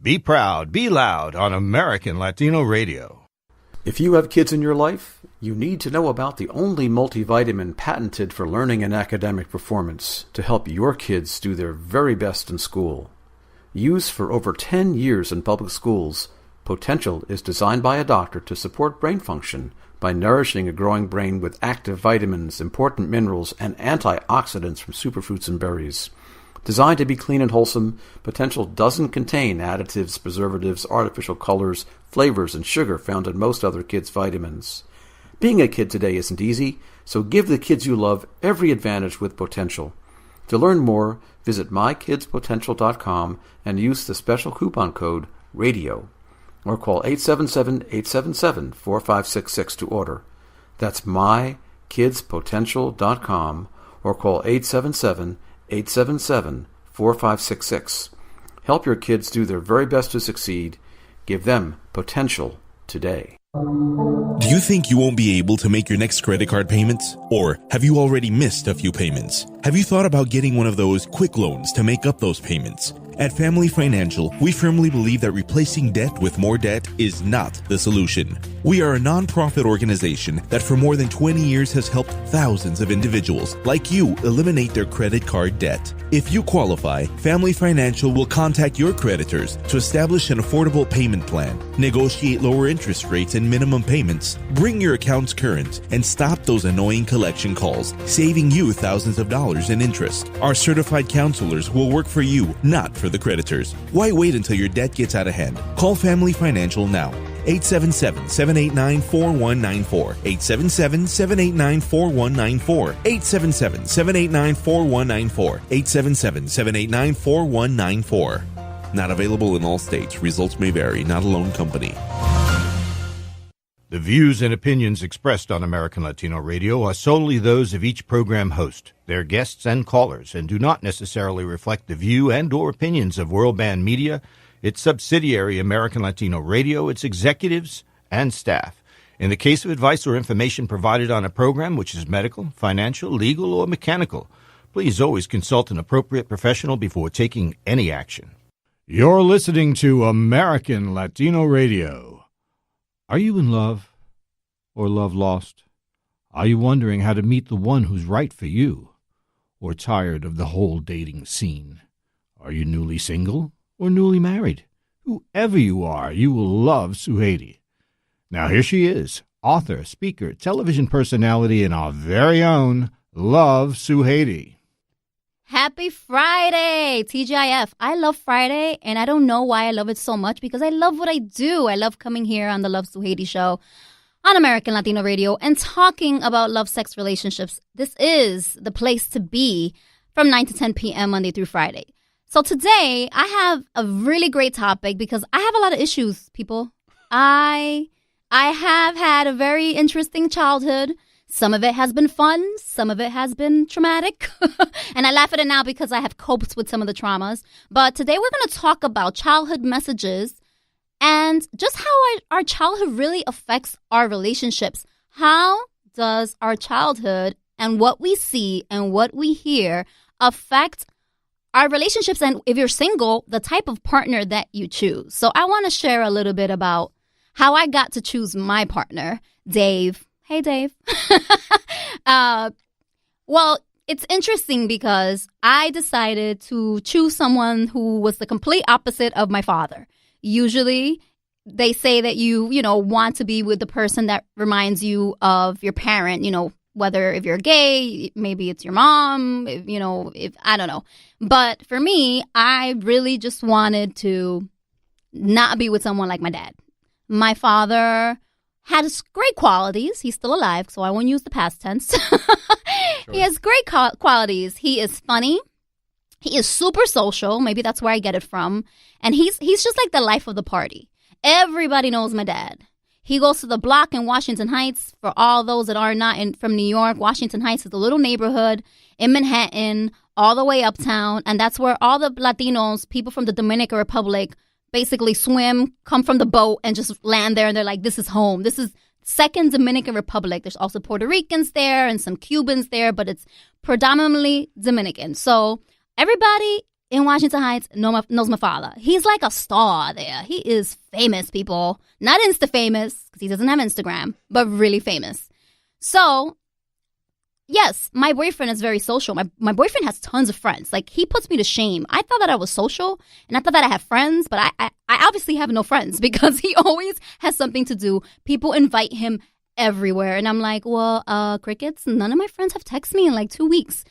Be proud, be loud on American Latino Radio. If you have kids in your life, you need to know about the only multivitamin patented for learning and academic performance to help your kids do their very best in school. Used for over 10 years in public schools, Potential is designed by a doctor to support brain function by nourishing a growing brain with active vitamins, important minerals, and antioxidants from superfruits and berries. Designed to be clean and wholesome, Potential doesn't contain additives, preservatives, artificial colors, flavors, and sugar found in most other kids' vitamins. Being a kid today isn't easy, so give the kids you love every advantage with Potential. To learn more, visit MyKidsPotential.com and use the special coupon code RADIO, or call 877-877-4566 to order. That's MyKidsPotential.com, or call 877-877-4566. Help your kids do their very best to succeed. Give them potential today. Do you think you won't be able to make your next credit card payments? Or have you already missed a few payments? Have you thought about getting one of those quick loans to make up those payments? At Family Financial, we firmly believe that replacing debt with more debt is not the solution. We are a nonprofit organization that for more than 20 years has helped thousands of individuals like you eliminate their credit card debt. If you qualify, Family Financial will contact your creditors to establish an affordable payment plan, negotiate lower interest rates and minimum payments, bring your accounts current, and stop those annoying collection calls, saving you thousands of dollars in interest. Our certified counselors will work for you, not for the creditors. Why wait until your debt gets out of hand? Call Family Financial now. 877-789-4194. 877-789-4194. 877-789-4194. 877-789-4194. Not available in all states. Results may vary. Not a loan company. The views and opinions expressed on American Latino Radio are solely those of each program host, their guests, and callers, and do not necessarily reflect the view and or opinions of World Band Media, its subsidiary American Latino Radio, its executives, and staff. In the case of advice or information provided on a program which is medical, financial, legal, or mechanical, please always consult an appropriate professional before taking any action. You're listening to American Latino Radio. Are you in love or love lost? Are you wondering how to meet the one who's right for you? Or tired of the whole dating scene? Are you newly single or newly married? Whoever you are, you will love Sujeiry. Now here she is, author, speaker, television personality, and our very own LOVE Sujeiry. Happy Friday, TGIF. I love Friday, and I don't know why I love it so much because I love what I do. I love coming here on the LOVE Sujeiry show on American Latino Radio and talking about love, sex, relationships. This is the place to be from 9 to 10 p.m. Monday through Friday. So today, I have a really great topic because I have a lot of issues, people. I have had a very interesting childhood. Some of it has been fun. Some of it has been traumatic. And I laugh at it now because I have coped with some of the traumas. But today we're going to talk about childhood messages and just how our childhood really affects our relationships. How does our childhood and what we see and what we hear affect our relationships? And if you're single, the type of partner that you choose. So I want to share a little bit about how I got to choose my partner, Dave. Hey, Dave. Well, it's interesting because I decided to choose someone who was the complete opposite of my father. Usually, they say that you want to be with the person that reminds you of your parent, whether if you're gay, maybe it's your mom, if I don't know. But for me, I really just wanted to not be with someone like my dad. My father had great qualities. He's still alive, so I won't use the past tense. Sure. He has great qualities. He is funny. He is super social. Maybe that's where I get it from. And he's just like the life of the party. Everybody knows my dad. He goes to the block in Washington Heights. For all those that are not from New York, Washington Heights is a little neighborhood in Manhattan, all the way uptown. And that's where all the Latinos, people from the Dominican Republic, basically swim, come from the boat, and just land there. And they're like, this is home. This is Second Dominican Republic. There's also Puerto Ricans there and some Cubans there, but it's predominantly Dominican. So everybody in Washington Heights knows my father. He's like a star there. He is famous, people. Not Insta famous, because he doesn't have Instagram, but really famous. So, yes, my boyfriend is very social. My boyfriend has tons of friends. Like, he puts me to shame. I thought that I was social, and I thought that I had friends, but I obviously have no friends because he always has something to do. People invite him everywhere, and I'm like, well, crickets, none of my friends have texted me in like 2 weeks.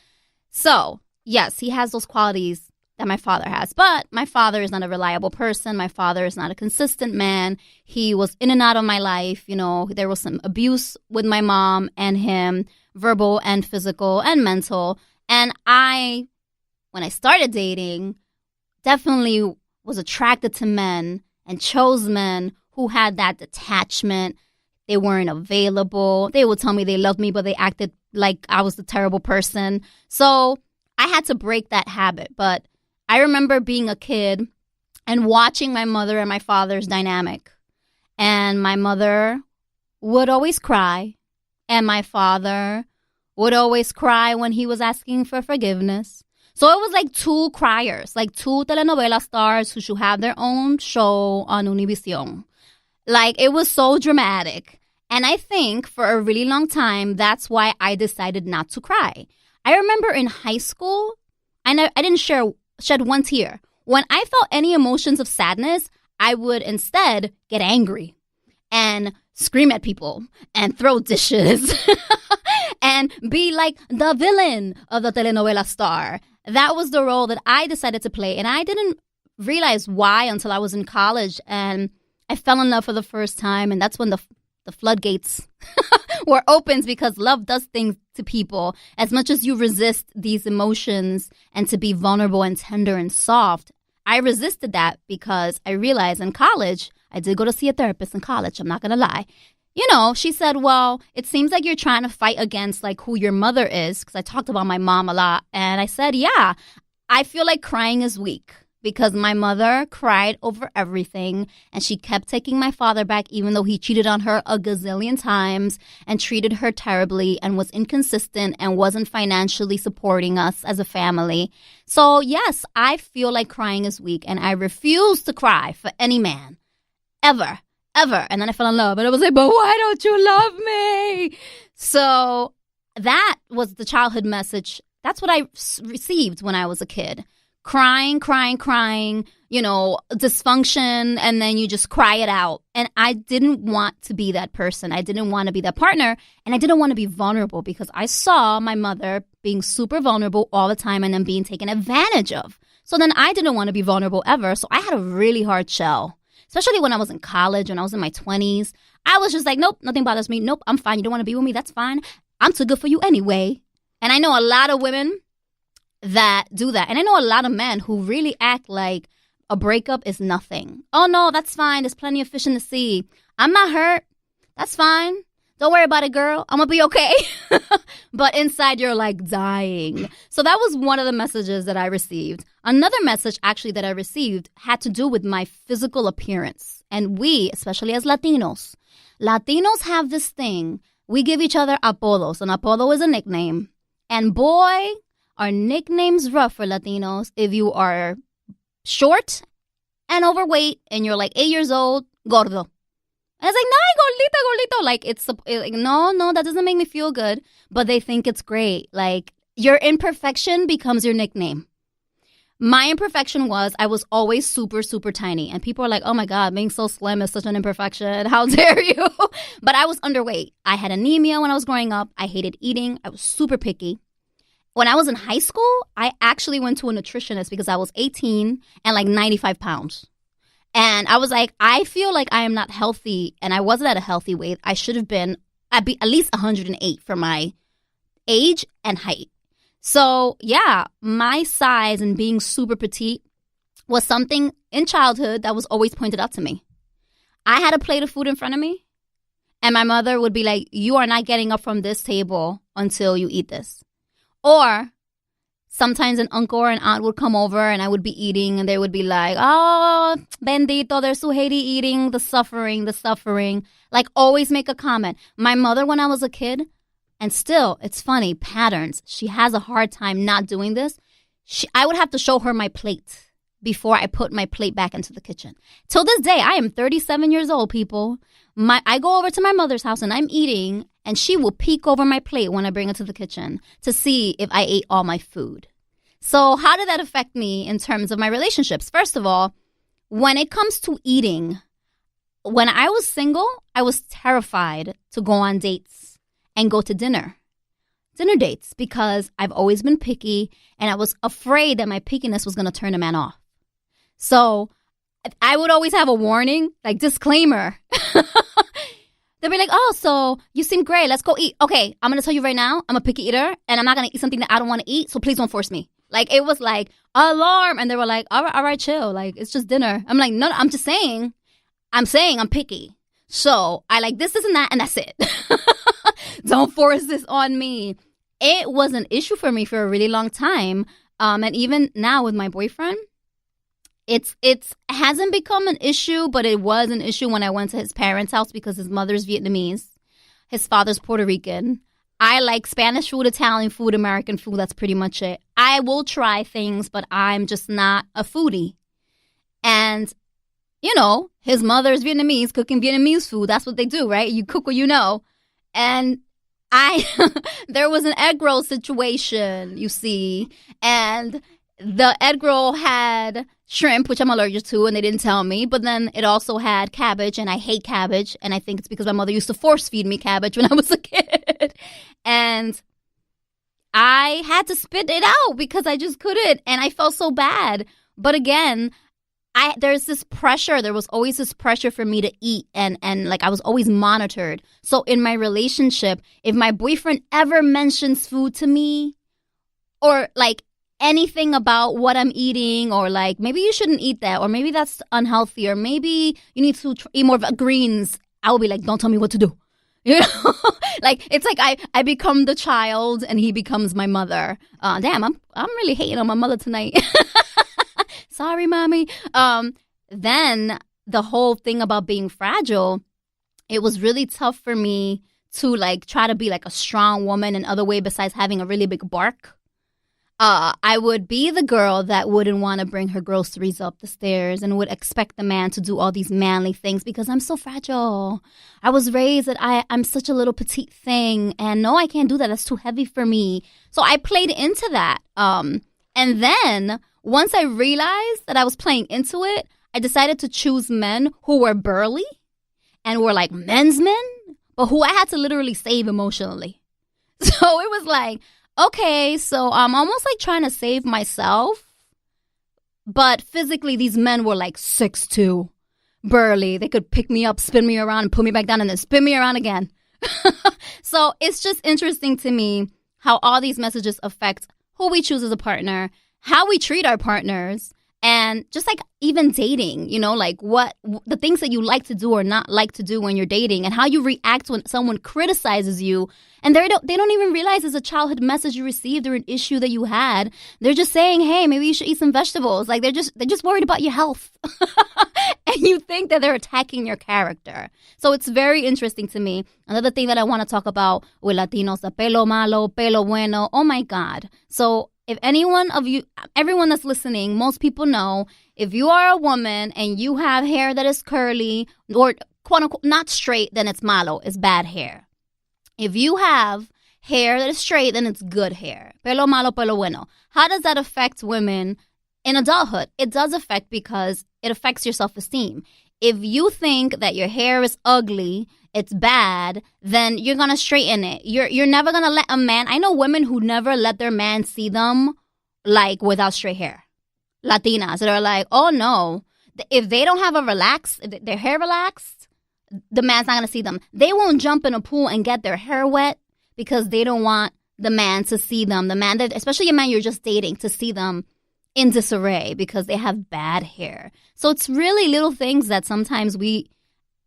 So, yes, he has those qualities that my father has. But my father is not a reliable person. My father is not a consistent man. He was in and out of my life. You know, there was some abuse with my mom and him, verbal and physical and mental. And when I started dating, definitely was attracted to men and chose men who had that detachment. They weren't available. They would tell me they loved me, but they acted like I was the terrible person. So I had to break that habit. But I remember being a kid and watching my mother and my father's dynamic. And my mother would always cry. And my father would always cry when he was asking for forgiveness. So it was like two criers, like two telenovela stars who should have their own show on Univision. Like, it was so dramatic. And I think for a really long time, that's why I decided not to cry. I remember in high school, I didn't shed one tear. When I felt any emotions of sadness, I would instead get angry and scream at people and throw dishes and be like the villain of the telenovela star. That was the role that I decided to play. And I didn't realize why until I was in college and I fell in love for the first time. And that's when the floodgates were opened, because love does things to people. As much as you resist these emotions and to be vulnerable and tender and soft, I resisted that because I realized in college, I did go to see a therapist in college, I'm not going to lie. You know, she said, well, it seems like you're trying to fight against like who your mother is, because I talked about my mom a lot. And I said, yeah, I feel like crying is weak. Because my mother cried over everything and she kept taking my father back even though he cheated on her a gazillion times and treated her terribly and was inconsistent and wasn't financially supporting us as a family. So yes, I feel like crying is weak and I refuse to cry for any man. Ever. And then I fell in love and I was like, but why don't you love me? So that was the childhood message. That's what I received when I was a kid. Crying, you know, dysfunction, and then you just cry it out. And I didn't want to be that person. I didn't want to be that partner, and I didn't want to be vulnerable because I saw my mother being super vulnerable all the time and then being taken advantage of. So then I didn't want to be vulnerable ever, so I had a really hard shell, especially when I was in college, when I was in my 20s. I was just like, nope, nothing bothers me. Nope, I'm fine. You don't want to be with me? That's fine. I'm too good for you anyway. And I know a lot of women that do that. And I know a lot of men who really act like a breakup is nothing. Oh, no, that's fine. There's plenty of fish in the sea. I'm not hurt. That's fine. Don't worry about it, girl. I'm going to be okay. But inside, you're like dying. So that was one of the messages that I received. Another message, actually, that I received had to do with my physical appearance. And we, especially as Latinos have this thing. We give each other apodos. An apodo is a nickname. And boy, are nicknames rough for Latinos. If you are short and overweight and you're like 8 years old, gordo. And it's like, no, gordito. Like, no, that doesn't make me feel good. But they think it's great. Like, your imperfection becomes your nickname. My imperfection was I was always super, super tiny. And people are like, oh my God, being so slim is such an imperfection. How dare you? But I was underweight. I had anemia when I was growing up. I hated eating. I was super picky. When I was in high school, I actually went to a nutritionist because I was 18 and like 95 pounds. And I was like, I feel like I am not healthy and I wasn't at a healthy weight. I should have been at least 108 for my age and height. So yeah, my size and being super petite was something in childhood that was always pointed out to me. I had a plate of food in front of me and my mother would be like, you are not getting up from this table until you eat this. Or sometimes an uncle or an aunt would come over and I would be eating and they would be like, oh, bendito, there's Sujeiry eating, the suffering. Like, always make a comment. My mother, when I was a kid, and still, it's funny, patterns. She has a hard time not doing this. I would have to show her my plate before I put my plate back into the kitchen. Till this day, I am 37 years old, people. I go over to my mother's house and I'm eating, and she will peek over my plate when I bring it to the kitchen to see if I ate all my food. So how did that affect me in terms of my relationships? First of all, when it comes to eating, when I was single, I was terrified to go on dates and go to dinner dates, because I've always been picky and I was afraid that my pickiness was going to turn a man off. So I would always have a warning, like disclaimer. They'll be like, oh, so you seem great. Let's go eat. Okay, I'm going to tell you right now, I'm a picky eater and I'm not going to eat something that I don't want to eat. So please don't force me. Like, it was like alarm. And they were like, all right, chill. Like, it's just dinner. I'm like, no, I'm just saying. I'm picky. So I like this and that, and that's it. Don't force this on me. It was an issue for me for a really long time. And even now with my boyfriend, it hasn't become an issue, but it was an issue when I went to his parents' house because his mother's Vietnamese. His father's Puerto Rican. I like Spanish food, Italian food, American food. That's pretty much it. I will try things, but I'm just not a foodie. And, you know, his mother's Vietnamese, cooking Vietnamese food. That's what they do, right? You cook what you know. And there was an egg roll situation, you see. And the egg roll had shrimp, which I'm allergic to, and they didn't tell me. But then it also had cabbage, and I hate cabbage. And I think it's because my mother used to force feed me cabbage when I was a kid. And I had to spit it out because I just couldn't. And I felt so bad. But again, there's this pressure. There was always this pressure for me to eat. And like I was always monitored. So in my relationship, if my boyfriend ever mentions food to me, or like anything about what I'm eating, or like maybe you shouldn't eat that, or maybe that's unhealthy, or maybe you need to eat more greens, I will be like, don't tell me what to do. You know, like it's like I become the child and he becomes my mother. Damn, I'm really hating on my mother tonight. Sorry, mommy. Then the whole thing about being fragile, it was really tough for me to like try to be like a strong woman in other way besides having a really big bark. I would be the girl that wouldn't want to bring her groceries up the stairs and would expect the man to do all these manly things because I'm so fragile. I was raised that I'm such a little petite thing, and no, I can't do that. That's too heavy for me. So I played into that. And then once I realized that I was playing into it, I decided to choose men who were burly and were like men's men, but who I had to literally save emotionally. So it was like, okay, so I'm almost like trying to save myself. But physically, these men were like 6'2", burly. They could pick me up, spin me around, and put me back down, and then spin me around again. So it's just interesting to me how all these messages affect who we choose as a partner, how we treat our partners, and just like even dating, you know, like what the things that you like to do or not like to do when you're dating, and how you react when someone criticizes you. And they don't even realize it's a childhood message you received or an issue that you had. They're just saying, hey, maybe you should eat some vegetables. Like they're just worried about your health. And you think that they're attacking your character. So it's very interesting to me. Another thing that I want to talk about with Latinos, the pelo malo, pelo bueno. Oh my God. So if anyone of you, everyone that's listening, most people know, if you are a woman and you have hair that is curly or quote unquote not straight, then it's malo, it's bad hair. If you have hair that is straight, then it's good hair. Pelo malo, pelo bueno. How does that affect women in adulthood? It does affect because it affects your self-esteem. If you think that your hair is ugly, it's bad, then you're going to straighten it. You're never going to let a man... I know women who never let their man see them, like, without straight hair. Latinas that are like, oh, no. If they don't have their hair relaxed, the man's not going to see them. They won't jump in a pool and get their hair wet because they don't want the man to see them. The man, especially a man you're just dating, to see them in disarray because they have bad hair. So it's really little things that sometimes we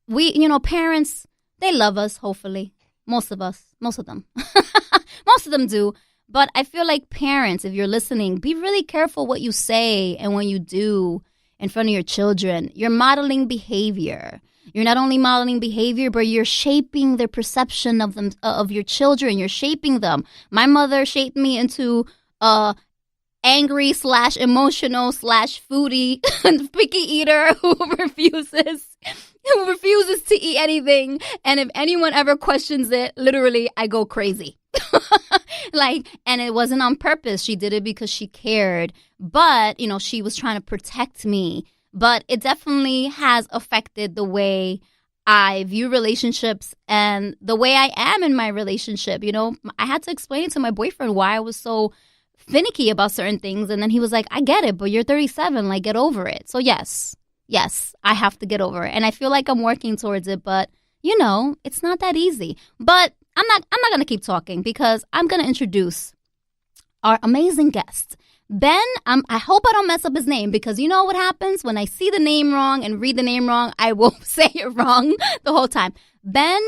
you know, parents... They love us, hopefully. Most of them. Most of them do. But I feel like parents, if you're listening, be really careful what you say and when you do in front of your children. You're modeling behavior. You're not only modeling behavior, but you're shaping their perception of them, of your children. You're shaping them. My mother shaped me into angry / emotional / foodie picky eater who refuses to eat anything. And if anyone ever questions it, literally, I go crazy. And it wasn't on purpose. She did it because she cared. But, she was trying to protect me. But it definitely has affected the way I view relationships and the way I am in my relationship. I had to explain it to my boyfriend why I was so finicky about certain things. And then he was like, I get it, but you're 37. Get over it. So yes, I have to get over it. And I feel like I'm working towards it. But, it's not that easy. But I'm not going to keep talking because I'm going to introduce our amazing guest. Ben, I hope I don't mess up his name because you know what happens when I see the name wrong and read the name wrong, I will say it wrong the whole time. Ben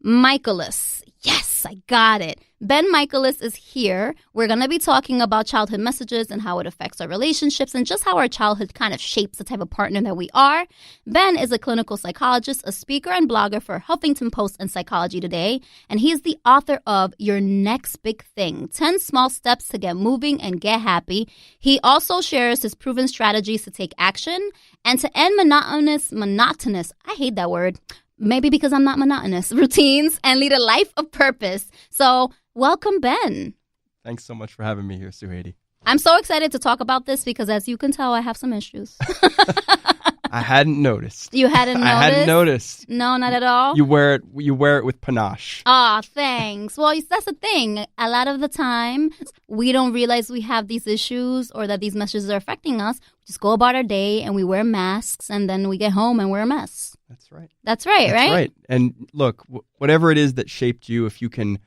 Michaelis. Yes, I got it. Ben Michaelis is here. We're going to be talking about childhood messages and how it affects our relationships and just how our childhood kind of shapes the type of partner that we are. Ben is a clinical psychologist, a speaker and blogger for Huffington Post and Psychology Today, and he is the author of Your Next Big Thing, 10 Small Steps to Get Moving and Get Happy. He also shares his proven strategies to take action and to end monotonous, I hate that word, maybe because I'm not monotonous, routines and lead a life of purpose. So welcome, Ben. Thanks so much for having me here, Sujeiry. I'm so excited to talk about this because as you can tell, I have some issues. I hadn't noticed. You hadn't noticed? I hadn't noticed. No, not at all? You wear it with panache. Aw, thanks. Well, that's the thing. A lot of the time, we don't realize we have these issues or that these messages are affecting us. We just go about our day and we wear masks and then we get home and we're a mess. That's right. That's right, right? That's right. And look, whatever it is that shaped you, if you can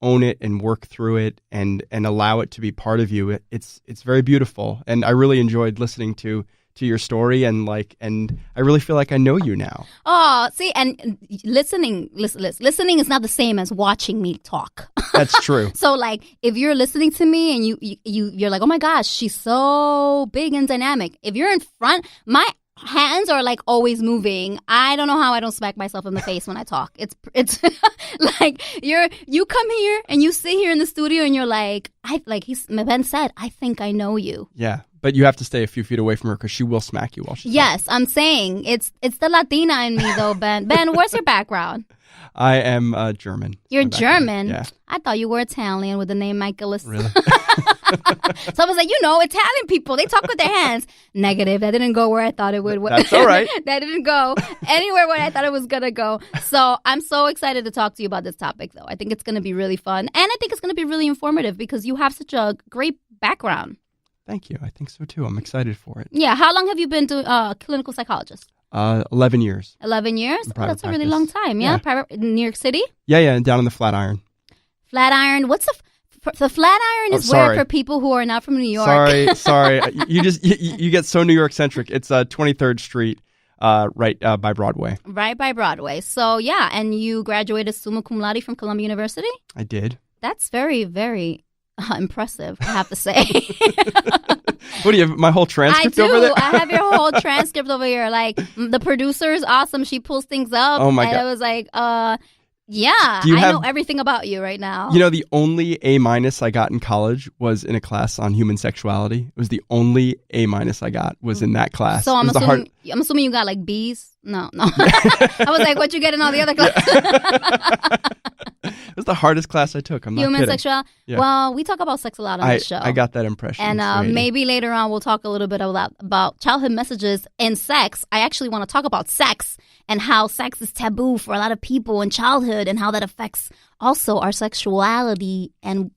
own it and work through it and allow it to be part of you, it's very beautiful. And I really enjoyed listening to your story and I really feel like I know you now. Oh, see, and listening is not the same as watching me talk. That's true. So if you're listening to me and you're like, oh my gosh, she's so big and dynamic. If you're in front, my hands are always moving. I don't know how I don't smack myself in the face when I talk. It's you come here and you sit here in the studio and you're like Ben said, I think I know you. Yeah. But you have to stay a few feet away from her because she will smack you while she's Yes, talking. I'm saying it's the Latina in me though, Ben. Ben, what's your background? I am German. You're German? Yeah. I thought you were Italian with the name Michaelis. Really? So I was like, Italian people, they talk with their hands. Negative. That didn't go where I thought it would. That's all right. That didn't go anywhere where I thought it was going to go. So I'm so excited to talk to you about this topic, though. I think it's going to be really fun. And I think it's going to be really informative because you have such a great background. Thank you. I think so, too. I'm excited for it. Yeah. How long have you been a clinical psychologist? 11 years. 11 years? Oh, that's practice. A really long time, yeah? Private in New York City? Yeah, down in the Flatiron. Flatiron. What's the Flatiron is where for people who are not from New York. Sorry. You get so New York centric. It's 23rd Street, right by Broadway. Right by Broadway. So yeah, and you graduated summa cum laude from Columbia University? I did. That's very, very impressive, I have to say. What do you have, my whole transcript over there? I have your whole transcript over here. The producer is awesome. She pulls things up. Oh my God. And I was like, yeah, I know everything about you right now. The only A- I got in college was in a class on human sexuality. It was the only A- I got was in that class. So I'm assuming you got B's? No. I was like, what you get in all the other classes? It was the hardest class I took. I'm not human kidding. Sexuality? Yeah. Well, we talk about sex a lot on this show. I got that impression. And maybe later on we'll talk a little bit about childhood messages in sex. I actually want to talk about sex and how sex is taboo for a lot of people in childhood and how that affects also our sexuality and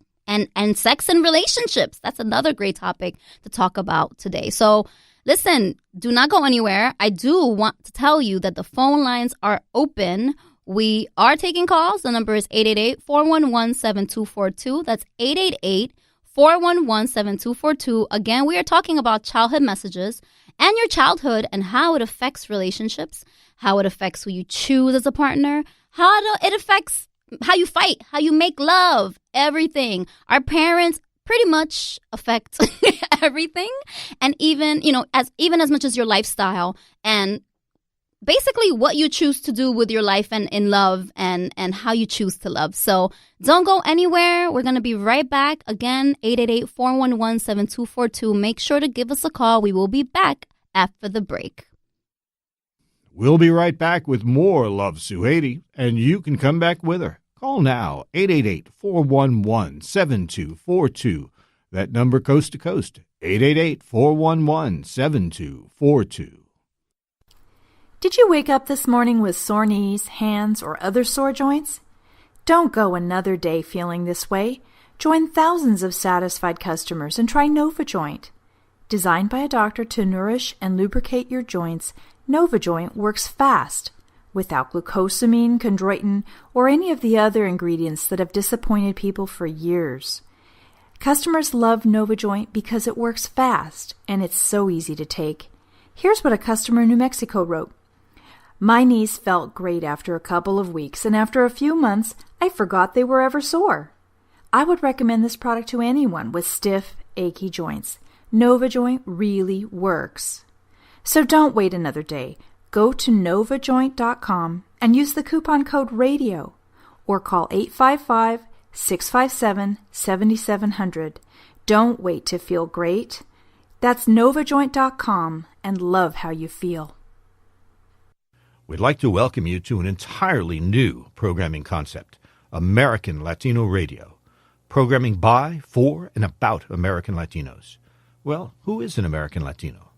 sex and relationships. That's another great topic to talk about today. So listen, do not go anywhere. I do want to tell you that the phone lines are open. We are taking calls. The number is 888-411-7242. That's 888-411-7242. Again, we are talking about childhood messages and your childhood and how it affects relationships, how it affects who you choose as a partner, how it affects how you fight, how you make love, everything. Our parents pretty much affect everything. And even, as much as your lifestyle and basically what you choose to do with your life and in love and how you choose to love. So don't go anywhere. We're going to be right back. Again, 888-411-7242. Make sure to give us a call. We will be back after the break. We'll be right back with more Love Sujeiry, and you can come back with her. Call now, 888-411-7242. That number coast to coast, 888-411-7242. Did you wake up this morning with sore knees, hands, or other sore joints? Don't go another day feeling this way. Join thousands of satisfied customers and try NovaJoint. Designed by a doctor to nourish and lubricate your joints, NovaJoint works fast, without glucosamine, chondroitin, or any of the other ingredients that have disappointed people for years. Customers love NovaJoint because it works fast and it's so easy to take. Here's what a customer in New Mexico wrote. My knees felt great after a couple of weeks, and after a few months, I forgot they were ever sore. I would recommend this product to anyone with stiff, achy joints. NovaJoint really works. So don't wait another day. Go to NovaJoint.com and use the coupon code RADIO or call 855-657-7700. Don't wait to feel great. That's NovaJoint.com and love how you feel. We'd like to welcome you to an entirely new programming concept, American Latino Radio, programming by, for, and about American Latinos. Well, who is an American Latino?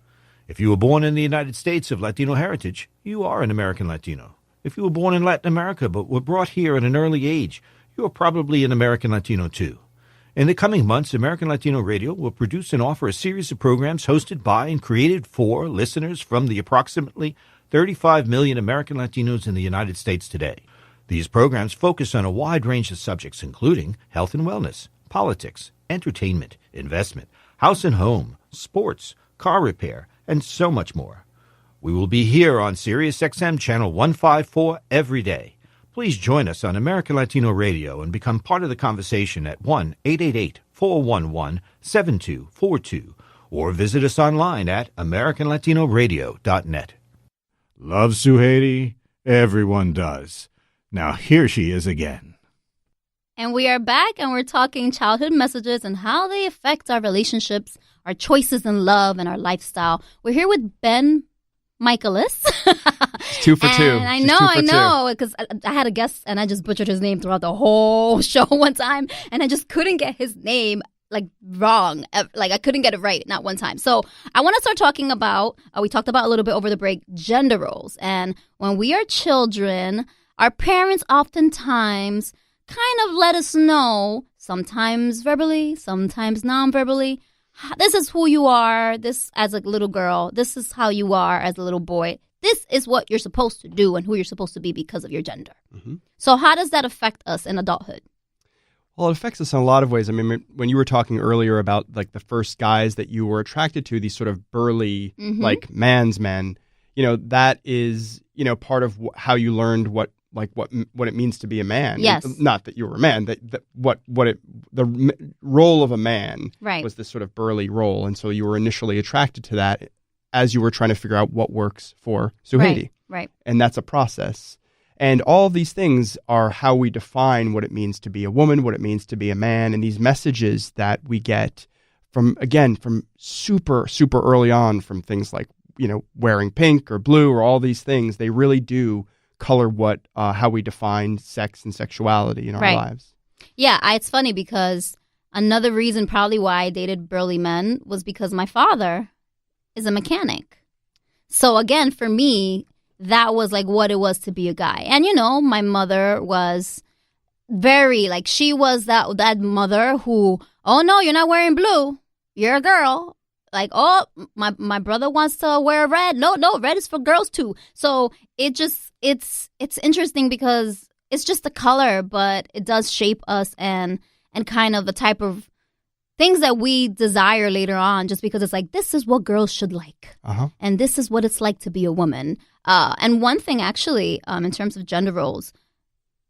If you were born in the United States of Latino heritage, you are an American Latino. If you were born in Latin America but were brought here at an early age, you are probably an American Latino too. In the coming months, American Latino Radio will produce and offer a series of programs hosted by and created for listeners from the approximately 35 million American Latinos in the United States today. These programs focus on a wide range of subjects, including health and wellness, politics, entertainment, investment, house and home, sports, car repair, and so much more. We will be here on SiriusXM Channel 154 every day. Please join us on American Latino Radio and become part of the conversation at 1-888-411-7242 or visit us online at AmericanLatinoRadio.net. Love Sujeiry? Everyone does. Now here she is again. And we are back, and we're talking childhood messages and how they affect our relationships, our choices in love, and our lifestyle. We're here with Ben Michaelis. It's 2 for 2. And I know, because I had a guest, and I just butchered his name throughout the whole show one time, and I just couldn't get his name wrong. I couldn't get it right, not one time. So I want to start talking about, we talked about a little bit over the break, gender roles. And when we are children, our parents oftentimes kind of let us know, sometimes verbally, sometimes non-verbally, this is who you are, this as a little girl, this is how you are as a little boy. This is what you're supposed to do and who you're supposed to be because of your gender. Mm-hmm. So how does that affect us in adulthood? Well, it affects us in a lot of ways. I mean, when you were talking earlier about the first guys that you were attracted to, these sort of burly, man's men, that is, part of how you learned what it means to be a man. Yes. Not that you were a man, the role of a man was this sort of burly role. And so you were initially attracted to that as you were trying to figure out what works for Sujeiry. Right. And that's a process. And all of these things are how we define what it means to be a woman, what it means to be a man, and these messages that we get from super, super early on, from things like, wearing pink or blue or all these things, they really do color how we define sex and sexuality in our lives. Yeah, it's funny because another reason probably why I dated burly men was because my father is a mechanic. So again, for me, that was what it was to be a guy. And, my mother was very, she was that mother who, oh, no, you're not wearing blue. You're a girl. Oh, my brother wants to wear red. No, red is for girls, too. So it's interesting because it's just the color, but it does shape us and kind of the type of things that we desire later on, just because it's this is what girls should like. Uh-huh. And this is what it's like to be a woman. And one thing, actually, in terms of gender roles,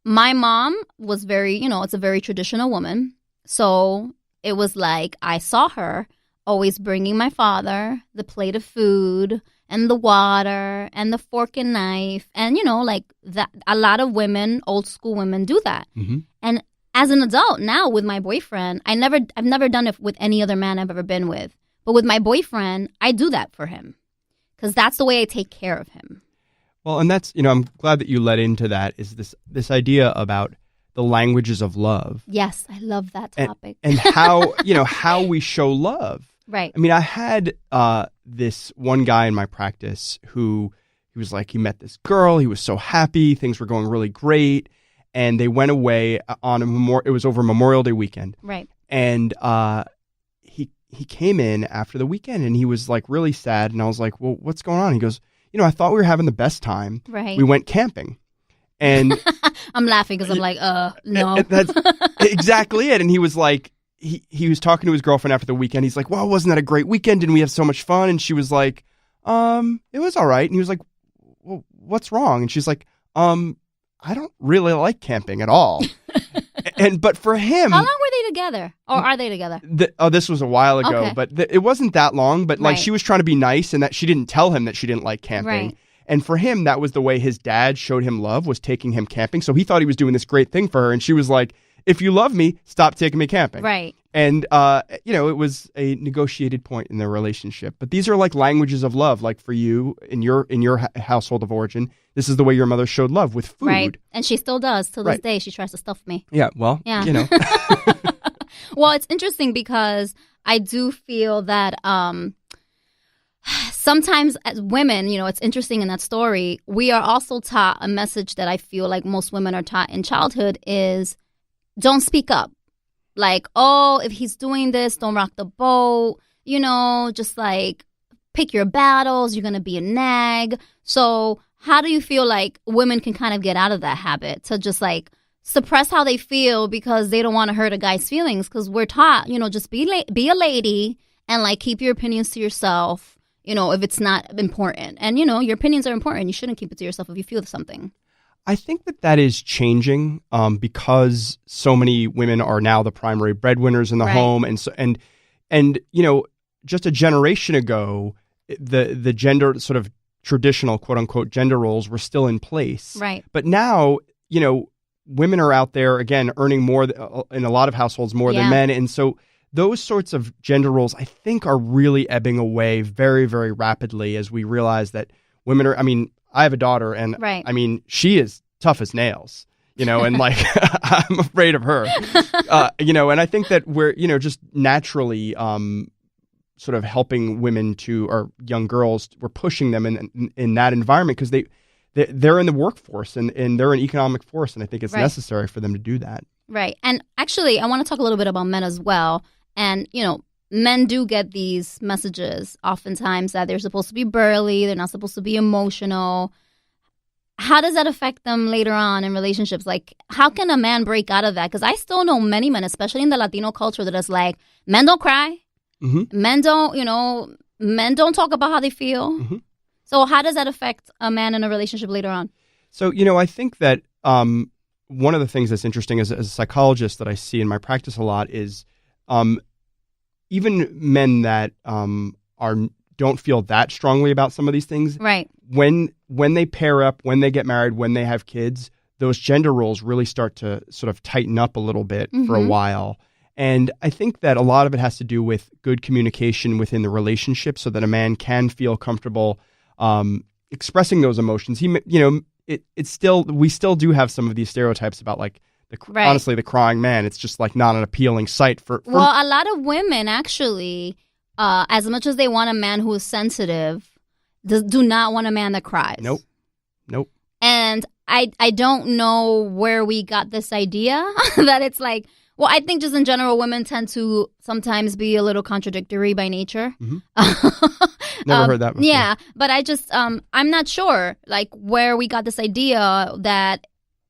my mom was very, it's a very traditional woman. So it was I saw her always bringing my father the plate of food and the water and the fork and knife. And, like that, a lot of women, old school women, do that. Mm-hmm. And as an adult now with my boyfriend, I've never done it with any other man I've ever been with. But with my boyfriend, I do that for him because that's the way I take care of him. Well, and that's, I'm glad that you led into that, is this idea about the languages of love. Yes, I love that topic. And how, how we show love. Right. I mean, I had this one guy in my practice who, he was like, he met this girl, he was so happy, things were going really great, and they went away on it was over Memorial Day weekend. Right. And he came in after the weekend and he was like really sad, and I was like, well, what's going on? He goes, I thought we were having the best time. Right. We went camping. And I'm laughing because I'm like, no. That's exactly it. And he was like, he was talking to his girlfriend after the weekend. He's like, well, wasn't that a great weekend? Didn't we have so much fun? And she was like, it was all right. And he was like, well, what's wrong? And she's like, I don't really like camping at all. But for him, how long were they together, or are they together? This was a while ago, okay. But it wasn't that long. But like, right. she was trying to be nice, and that she didn't tell him that she didn't like camping. Right. And for him, that was the way his dad showed him love, was taking him camping. So he thought he was doing this great thing for her, and she was like, if you love me, stop taking me camping. Right. And it was a negotiated point in their relationship. But these are like languages of love. Like for you in your household of origin, this is the way your mother showed love, with food. Right. And she still does till this Right. day. She tries to stuff me. Yeah. Well, yeah. Well, it's interesting because I do feel that sometimes as women, it's interesting in that story, we are also taught a message that I feel like most women are taught in childhood is don't speak up. Like, oh, if he's doing this, don't rock the boat, just like pick your battles. You're going to be a nag. So how do you feel like women can kind of get out of that habit to just like suppress how they feel because they don't want to hurt a guy's feelings? Because we're taught, just be a lady and like keep your opinions to yourself, if it's not important. And, your opinions are important. You shouldn't keep it to yourself if you feel something. I think that is changing because so many women are now the primary breadwinners in the right. home. And so, and just a generation ago, the gender sort of traditional quote unquote gender roles were still in place. Right. But now, women are out there again, earning more in a lot of households more yeah. than men. And so those sorts of gender roles, I think, are really ebbing away very, very rapidly as we realize that women are, I have a daughter, and right. She is tough as nails, and like I'm afraid of her, and I think that we're, just naturally sort of helping women or young girls, we're pushing them in that environment because they're in the workforce and they're an economic force, and I think it's right. necessary for them to do that. Right. And actually, I want to talk a little bit about men as well. And, men do get these messages oftentimes that they're supposed to be burly, they're not supposed to be emotional. How does that affect them later on in relationships? Like, how can a man break out of that? Because I still know many men, especially in the Latino culture, that is like, men don't cry. Mm-hmm. Men don't talk about how they feel. Mm-hmm. So how does that affect a man in a relationship later on? So, I think that one of the things that's interesting as a psychologist that I see in my practice a lot is even men that don't feel that strongly about some of these things. Right. When they pair up, when they get married, when they have kids, those gender roles really start to sort of tighten up a little bit mm-hmm. for a while. And I think that a lot of it has to do with good communication within the relationship so that a man can feel comfortable expressing those emotions. We still do have some of these stereotypes about like, right. honestly, the crying man. It's just like not an appealing sight for Well, a lot of women actually, as much as they want a man who is sensitive, do not want a man that cries. Nope. And I don't know where we got this idea that it's like, well, I think just in general, women tend to sometimes be a little contradictory by nature. Mm-hmm. Never heard that before. Yeah, but I just, I'm not sure like where we got this idea that,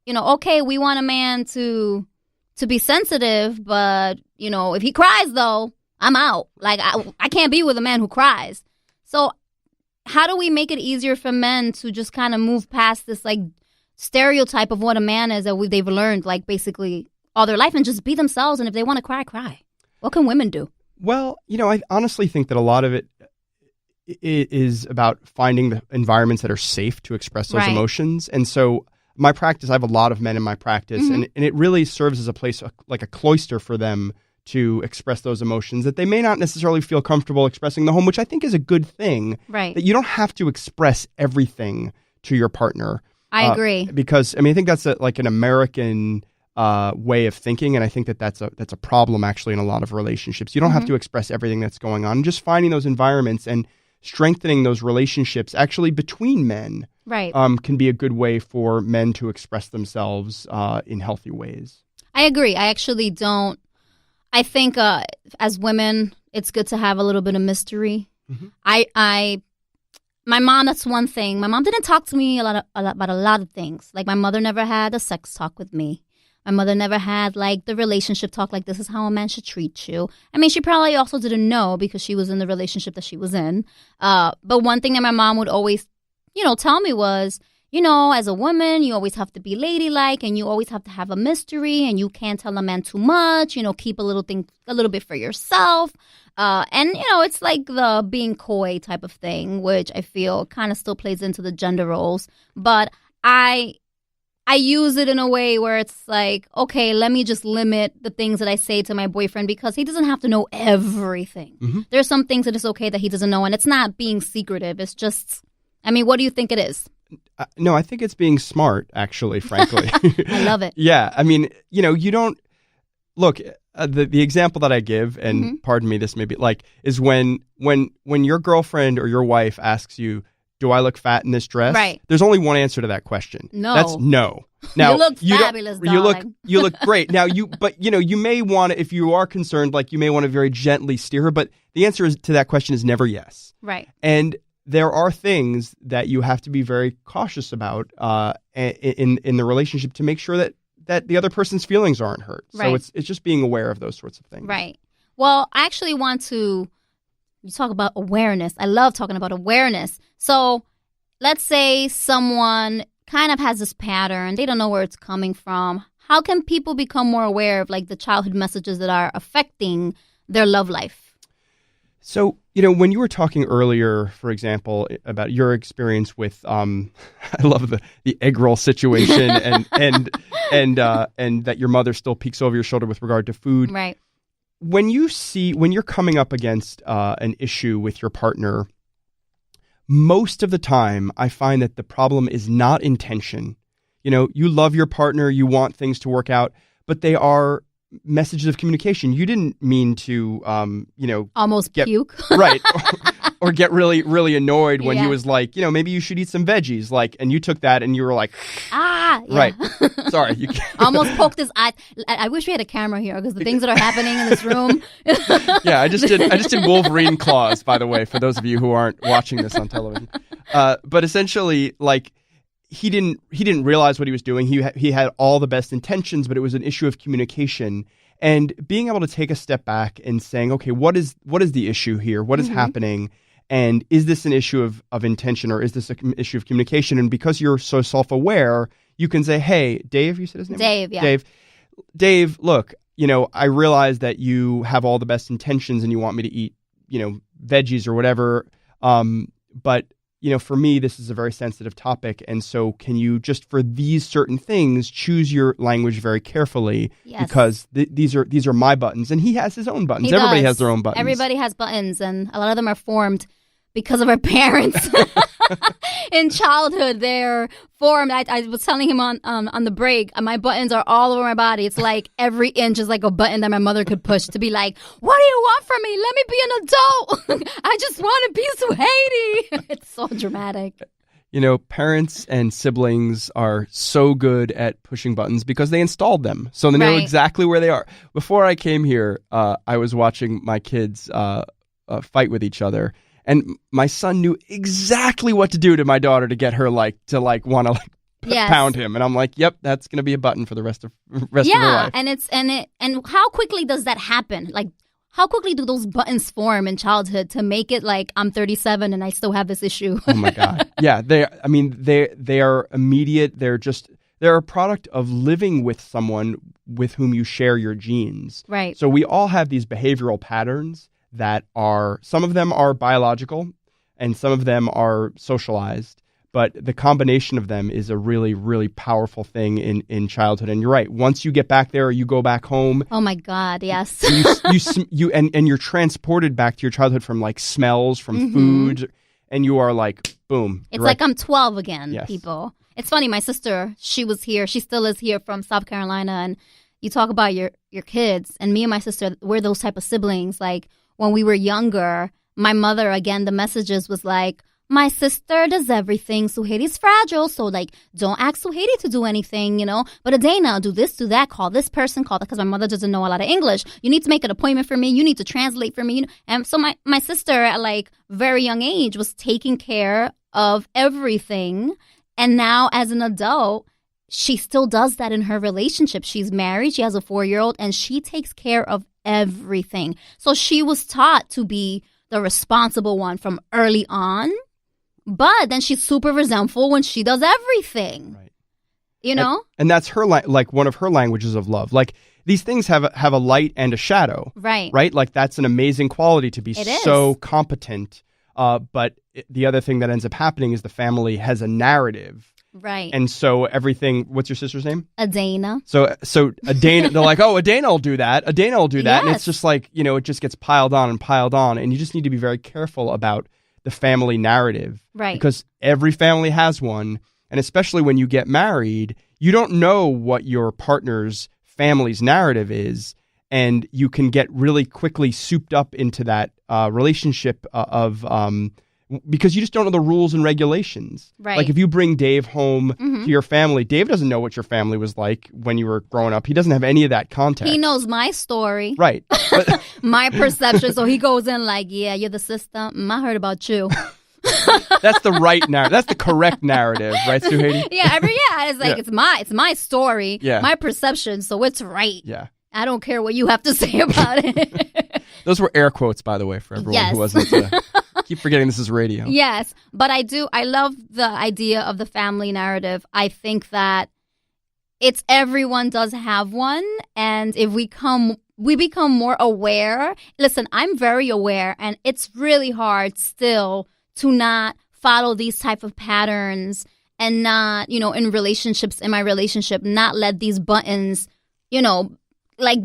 okay, we want a man to be sensitive, but, if he cries, though, I'm out. Like, I can't be with a man who cries. So how do we make it easier for men to just kind of move past this, like, stereotype of what a man is that they've learned, like, basically all their life and just be themselves? And if they want to cry, cry. What can women do? Well, I honestly think that a lot of it is about finding the environments that are safe to express those Right. emotions. And so my practice, I have a lot of men in my practice, and it really serves as a place, like a cloister for them to express those emotions that they may not necessarily feel comfortable expressing in the home, which I think is a good thing. Right. That you don't have to express everything to your partner. I agree. Because, I think that's like an American way of thinking, and I think that's a problem actually in a lot of relationships. You don't have to express everything that's going on. Just finding those environments and strengthening those relationships actually between men Right. can be a good way for men to express themselves in healthy ways. I agree. I actually don't. I think as women, it's good to have a little bit of mystery. My mom, that's one thing. My mom didn't talk to me about a lot of things. Like, my mother never had a sex talk with me. My mother never had, like, the relationship talk, like, this is how a man should treat you. I mean, she probably also didn't know because she was in the relationship that she was in. But one thing that my mom would always, tell me was, as a woman, you always have to be ladylike, and you always have to have a mystery, and you can't tell a man too much, keep a little bit for yourself. And it's like the being coy type of thing, which I feel kind of still plays into the gender roles. But I use it in a way where it's like, okay, let me just limit the things that I say to my boyfriend because he doesn't have to know everything. There's some things that it's okay that he doesn't know, and it's not being secretive. It's just, what do you think it is? No, I think it's being smart, actually, frankly. I love it. Yeah. You don't look, the example that I give, and pardon me, this may be is when your girlfriend or your wife asks you, do I look fat in this dress? Right. There's only one answer to that question. No. That's no. Now, you look fabulous, darling. You look great. Now, you may want to, if you are concerned, you may want to very gently steer her, but the answer to that question is never yes. Right. And there are things that you have to be very cautious about in the relationship to make sure that the other person's feelings aren't hurt. Right. So it's just being aware of those sorts of things. Right. Well, I actually want to talk about awareness. I love talking about awareness. So let's say someone kind of has this pattern. They don't know where it's coming from. How can people become more aware of the childhood messages that are affecting their love life? So, when you were talking earlier, for example, about your experience with, I love the egg roll situation and that your mother still peeks over your shoulder with regard to food. Right. When you're coming up against an issue with your partner, most of the time I find that the problem is not intention. You love your partner, you want things to work out, but they are messages of communication. You didn't mean to, almost puke. Right. Or get really, really annoyed when he Yeah. was like, maybe you should eat some veggies. And you took that and you were like, Yeah. right. Sorry. You can't. Almost poked his eye. I wish we had a camera here because the things that are happening in this room. Yeah, I just did Wolverine claws, by the way, for those of you who aren't watching this on television. But essentially, he didn't realize what he was doing. He had all the best intentions, but it was an issue of communication. And being able to take a step back and saying, okay, what is the issue here? What is happening? And is this an issue of intention, or is this an issue of communication? And because you're so self-aware, you can say, hey, Dave, you said his name? Dave, yeah. Dave, look, I realize that you have all the best intentions and you want me to eat, veggies or whatever. But for me, this is a very sensitive topic. And so can you just, for these certain things, choose your language very carefully? Yes. Because these are my buttons. And he has his own buttons. Everybody has their own buttons. Everybody has buttons, and a lot of them are formed because of our parents. In childhood, they're formed. I was telling him on the break, my buttons are all over my body. It's like every inch is like a button that my mother could push to be like, what do you want from me? Let me be an adult. I just want a piece of Haiti. It's so dramatic. Parents and siblings are so good at pushing buttons because they installed them. So they know Right. exactly where they are. Before I came here, I was watching my kids fight with each other. And my son knew exactly what to do to my daughter to get her want to Yes. pound him. And I'm like, yep, that's going to be a button for the rest of her life. Yeah, and how quickly does that happen? How quickly do those buttons form in childhood to make it like I'm 37 and I still have this issue? Oh my God. Yeah, they are immediate. They're a product of living with someone with whom you share your genes. Right. So we all have these behavioral patterns that some of them are biological, and some of them are socialized. But the combination of them is a really, really powerful thing in childhood. And you're right. Once you get back there or you go back home. Oh, my God. Yes. and you're transported back to your childhood from like smells, from food. And you are like, boom. It's like I'm 12 again, yes. people. It's funny. My sister, she was here. She still is here from South Carolina. And you talk about your kids. And me and my sister, we're those type of siblings. Like when we were younger, my mother, again, the messages was like, my sister does everything. Suheiry's fragile, so like don't ask Suheiry to do anything, you know. But Adena, do this, do that, call this person, call that, because my mother doesn't know a lot of English. You need to make an appointment for me. You need to translate for me. You know? And so my sister at like very young age was taking care of everything. And now as an adult, she still does that in her relationship. She's married. She has a 4-year-old, and she takes care of everything. So she was taught to be the responsible one from early on. But then she's super resentful when she does everything, right? You know? And that's her, like one of her languages of love. Like these things have a light and a shadow. Right. Right? Like that's an amazing quality to be so competent. But the other thing that ends up happening is the family has a narrative. Right. And so everything, what's your sister's name? Adena. So Adena, they're like, oh, Adena will do that. Adena will do that. Yes. And it's just like, you know, it just gets piled on. And you just need to be very careful about the family narrative. Right. Because every family has one. And especially when you get married, you don't know what your partner's family's narrative is. And you can get really quickly souped up into that relationship because you just don't know the rules and regulations. Right. Like if you bring Dave home to your family, Dave doesn't know what your family was like when you were growing up. He doesn't have any of that context. He knows my story. Right. My perception. So he goes in like, yeah, you're the sister. I heard about you. That's the right narrative. That's the correct narrative, right, Suheiry? Yeah, it's like it's my story, my perception, so it's right. Yeah. I don't care what you have to say about it. Those were air quotes, by the way, for everyone who wasn't. Keep forgetting this is radio. Yes, but I love the idea of the family narrative. I think that everyone does have one, and if we become more aware. Listen, I'm very aware, and it's really hard still to not follow these type of patterns and not, in my relationship, not let these buttons, like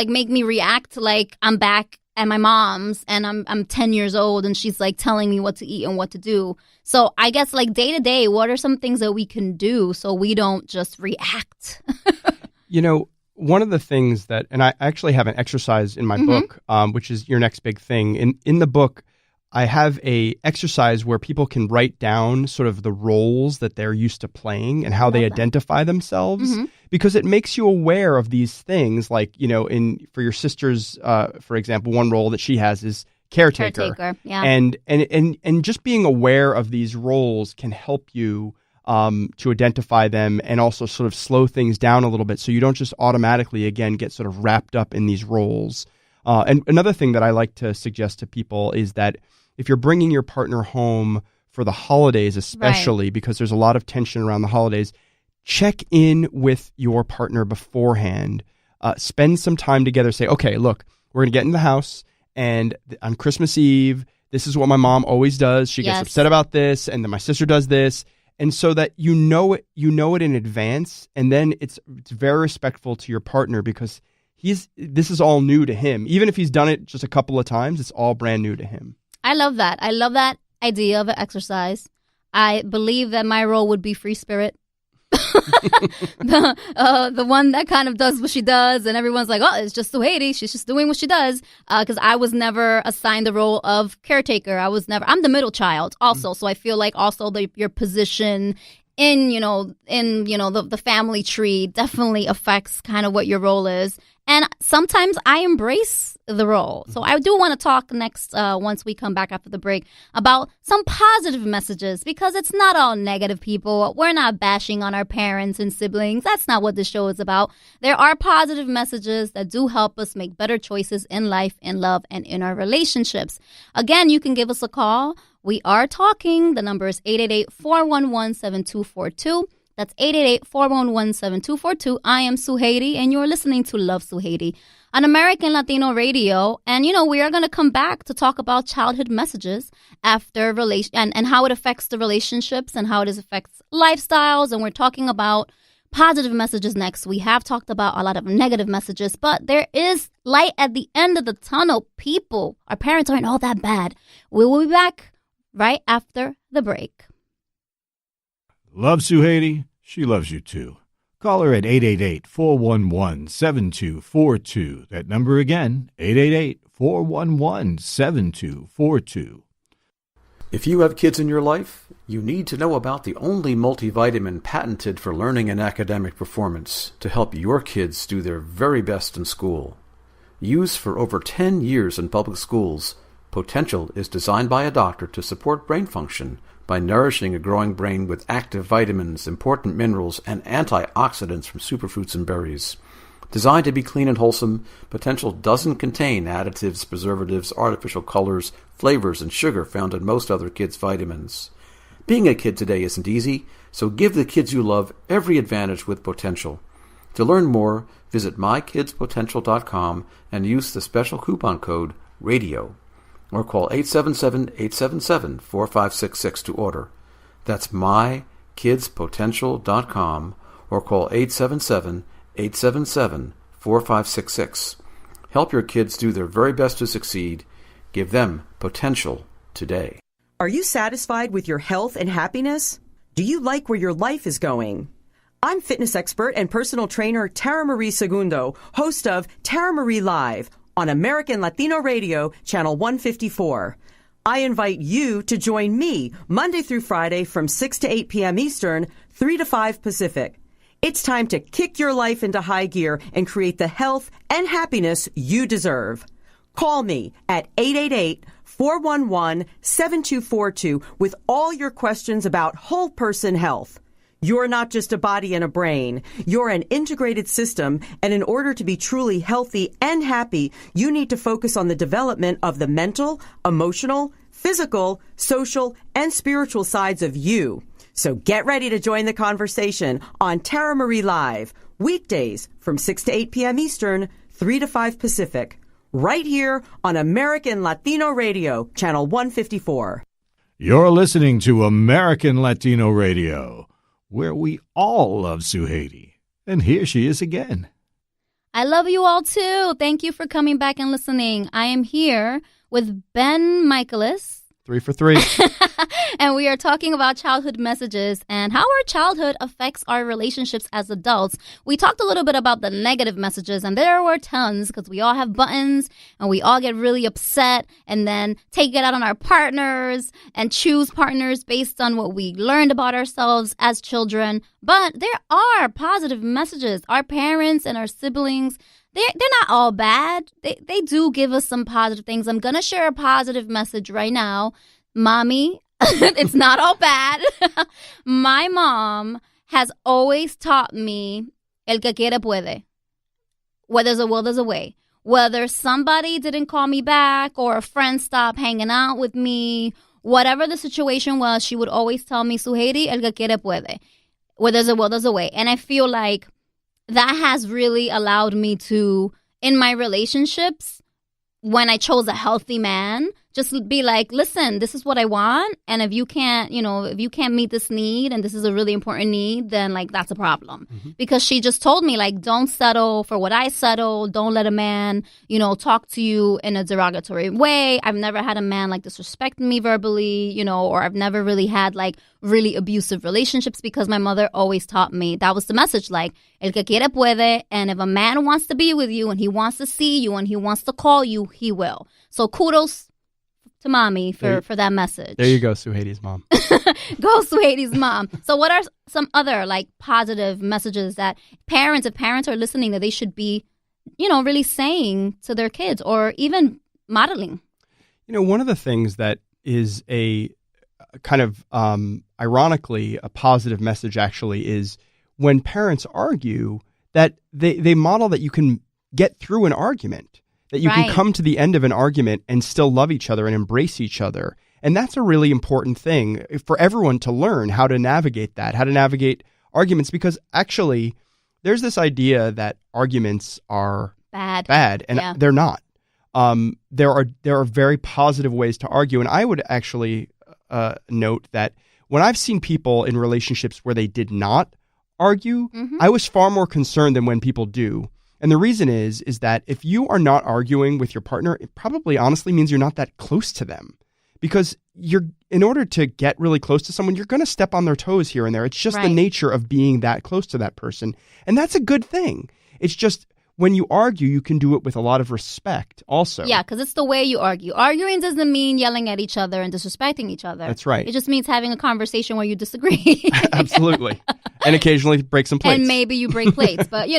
make me react like I'm back at my mom's and I'm 10 years old and she's like telling me what to eat and what to do. So I guess like day to day, what are some things that we can do so we don't just react? One of the things that, and I actually have an exercise in my book, which is your next big thing. In the book, I have a exercise where people can write down sort of the roles that they're used to playing and how they identify themselves, because it makes you aware of these things. Like, for your sister's, for example, one role that she has is caretaker. Yeah. And just being aware of these roles can help you to identify them and also sort of slow things down a little bit so you don't just automatically, again, get sort of wrapped up in these roles. And another thing that I like to suggest to people is that if you're bringing your partner home for the holidays, especially because there's a lot of tension around the holidays, check in with your partner beforehand. Spend some time together. Say, okay, look, we're going to get in the house, and on Christmas Eve, this is what my mom always does. She gets upset about this, and then my sister does this. And so that you know it in advance, and then it's very respectful to your partner because this is all new to him. Even if he's done it just a couple of times, it's all brand new to him. I love that. I love that idea of an exercise. I believe that my role would be free spirit. the one that kind of does what she does, and everyone's like, oh, it's just Suheiry. She's just doing what she does. Because I was never assigned the role of caretaker. I'm the middle child also. So I feel like also your position in the family tree definitely affects kind of what your role is. And sometimes I embrace the role. So I do want to talk next, once we come back after the break, about some positive messages, because it's not all negative, people. We're not bashing on our parents and siblings. That's not what this show is about. There are positive messages that do help us make better choices in life, in love, and in our relationships. Again, you can give us a call. We are talking. The number is 888-411-7242. That's 888-411-7242. I am Suheiry, and you're listening to Love Sujeiry. on American Latino Radio. And, we are going to come back to talk about childhood messages after and how it affects the relationships and how it affects lifestyles. And we're talking about positive messages next. We have talked about a lot of negative messages, but there is light at the end of the tunnel. People, our parents aren't all that bad. We will be back right after the break. Love Sujeiry? She loves you too. Call her at 888-411-7242. That number again, 888-411-7242. If you have kids in your life, you need to know about the only multivitamin patented for learning and academic performance to help your kids do their very best in school. Used for over 10 years in public schools, Potential is designed by a doctor to support brain function by nourishing a growing brain with active vitamins, important minerals, and antioxidants from superfruits and berries. Designed to be clean and wholesome, Potential doesn't contain additives, preservatives, artificial colors, flavors, and sugar found in most other kids' vitamins. Being a kid today isn't easy, so give the kids you love every advantage with Potential. To learn more, visit MyKidsPotential.com and use the special coupon code RADIO. Or call 877-877-4566 to order. That's MyKidsPotential.com or call 877-877-4566. Help your kids do their very best to succeed. Give them potential today. Are you satisfied with your health and happiness? Do you like where your life is going? I'm fitness expert and personal trainer Tara Marie Segundo, host of Tara Marie Live on American Latino Radio, Channel 154. I invite you to join me Monday through Friday from 6 to 8 p.m. Eastern, 3 to 5 Pacific. It's time to kick your life into high gear and create the health and happiness you deserve. Call me at 888-411-7242 with all your questions about whole person health. You're not just a body and a brain. You're an integrated system, and in order to be truly healthy and happy, you need to focus on the development of the mental, emotional, physical, social, and spiritual sides of you. So get ready to join the conversation on Tara Marie Live, weekdays from 6 to 8 p.m. Eastern, 3 to 5 Pacific, right here on American Latino Radio, Channel 154. You're listening to American Latino Radio, where we all love Sujeiry. And here she is again. I love you all too. Thank you for coming back and listening. I am here with Ben Michaelis. 3 for 3. And we are talking about childhood messages and how our childhood affects our relationships as adults. We talked a little bit about the negative messages, and there were tons because we all have buttons and we all get really upset and then take it out on our partners and choose partners based on what we learned about ourselves as children. But there are positive messages. Our parents and our siblings, they're not all bad. They do give us some positive things. I'm going to share a positive message right now. Mommy, it's not all bad. My mom has always taught me, el que quiere puede. Where there's a will, there's a way. Whether somebody didn't call me back or a friend stopped hanging out with me, whatever the situation was, she would always tell me, Sujeiry, el que quiere puede. Where there's a will, there's a way. And I feel like that has really allowed me to, in my relationships, when I chose a healthy man, just be like, listen, this is what I want. And if you can't, if you can't meet this need and this is a really important need, then like that's a problem. Mm-hmm. Because she just told me like, don't settle for what I settle. Don't let a man, talk to you in a derogatory way. I've never had a man like disrespect me verbally, or I've never really had like really abusive relationships because my mother always taught me that was the message, like el que quiere puede. And if a man wants to be with you and he wants to see you and he wants to call you, he will. So kudos to mommy for that message. There you go, Sujeiry's mom. Go, Sujeiry's mom. So what are some other like positive messages that if parents are listening, that they should be, really saying to their kids or even modeling? One of the things that is a kind of ironically a positive message actually is when parents argue that they model that you can get through an argument. That you can come to the end of an argument and still love each other and embrace each other. And that's a really important thing for everyone to learn how to navigate that, how to navigate arguments, because actually there's this idea that arguments are bad. And they're not. There are very positive ways to argue. And I would actually note that when I've seen people in relationships where they did not argue, I was far more concerned than when people do. And the reason is that if you are not arguing with your partner, it probably honestly means you're not that close to them. Because in order to get really close to someone, you're going to step on their toes here and there. It's just the nature of being that close to that person. And that's a good thing. It's just when you argue, you can do it with a lot of respect also. Yeah, because it's the way you argue. Arguing doesn't mean yelling at each other and disrespecting each other. That's right. It just means having a conversation where you disagree. Absolutely. And occasionally break some plates. And maybe you break plates, but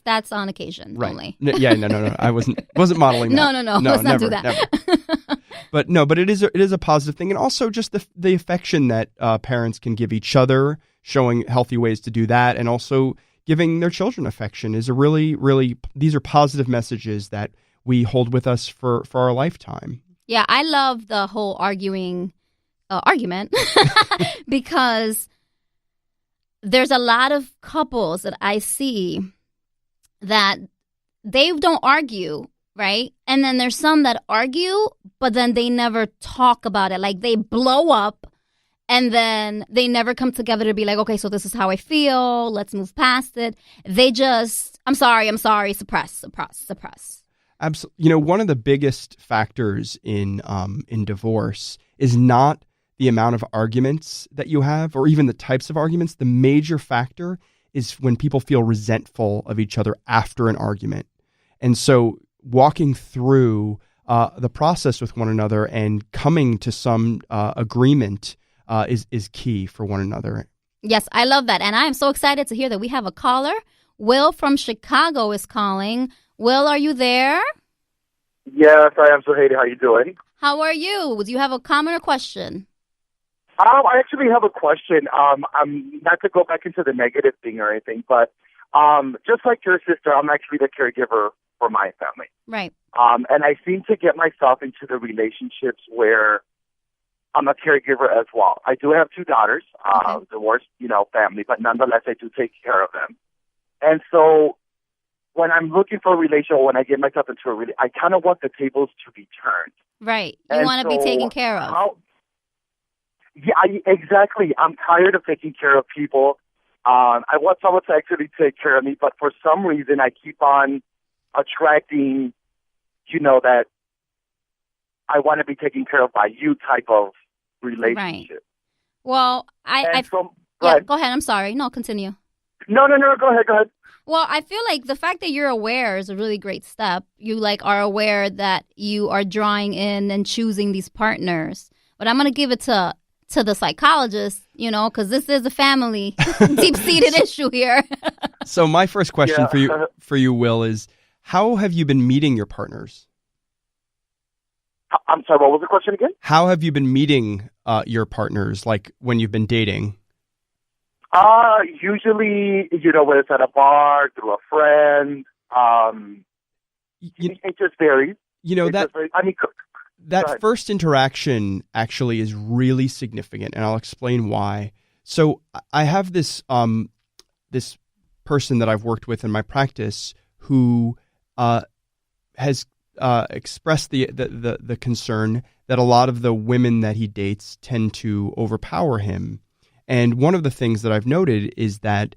that's on occasion only. No. I wasn't modeling that. No. Let's not do that. Never. But it is a positive thing. And also just the affection that parents can give each other, showing healthy ways to do that, and also giving their children affection is a really, really, these are positive messages that we hold with us for our lifetime. Yeah, I love the whole argument because there's a lot of couples that I see that they don't argue, right? And then there's some that argue, but then they never talk about it. Like they blow up and then they never come together to be like, okay, so this is how I feel. Let's move past it. They just, I'm sorry, suppress. Absolutely. One of the biggest factors in divorce is not the amount of arguments that you have or even the types of arguments. The major factor is when people feel resentful of each other after an argument. And so walking through the process with one another and coming to some agreement is key for one another. Yes, I love that. And I am so excited to hear that we have a caller. Will from Chicago is calling. Will, are you there? Yes, I am, Sujeiry. How you doing? How are you? Do you have a comment or question? I actually have a question. I'm not to go back into the negative thing or anything, but just like your sister, I'm actually the caregiver for my family. Right. And I seem to get myself into the relationships where I'm a caregiver as well. I do have two daughters, divorced, family, but nonetheless, I do take care of them. And so when I'm looking for a relationship, when I get myself into a relationship, I kind of want the tables to be turned. Right. You want to be taken care of. Exactly. I'm tired of taking care of people. I want someone to actually take care of me, but for some reason, I keep on attracting, that I want to be taken care of by you type of relationship. Right. Well, go ahead. I'm sorry. No, continue. No. Go ahead. Well, I feel like the fact that you're aware is a really great step. You are aware that you are drawing in and choosing these partners. But I'm going to give it to the psychologist, because this is a family deep-seated issue here. So my first question for you, Will, is how have you been meeting your partners? I'm sorry, what was the question again? How have you been meeting your partners, like when you've been dating? Usually, when it's at a bar, through a friend. It just varies. That first interaction actually is really significant, and I'll explain why. So I have this this person that I've worked with in my practice who has expressed the concern that a lot of the women that he dates tend to overpower him. And one of the things that I've noted is that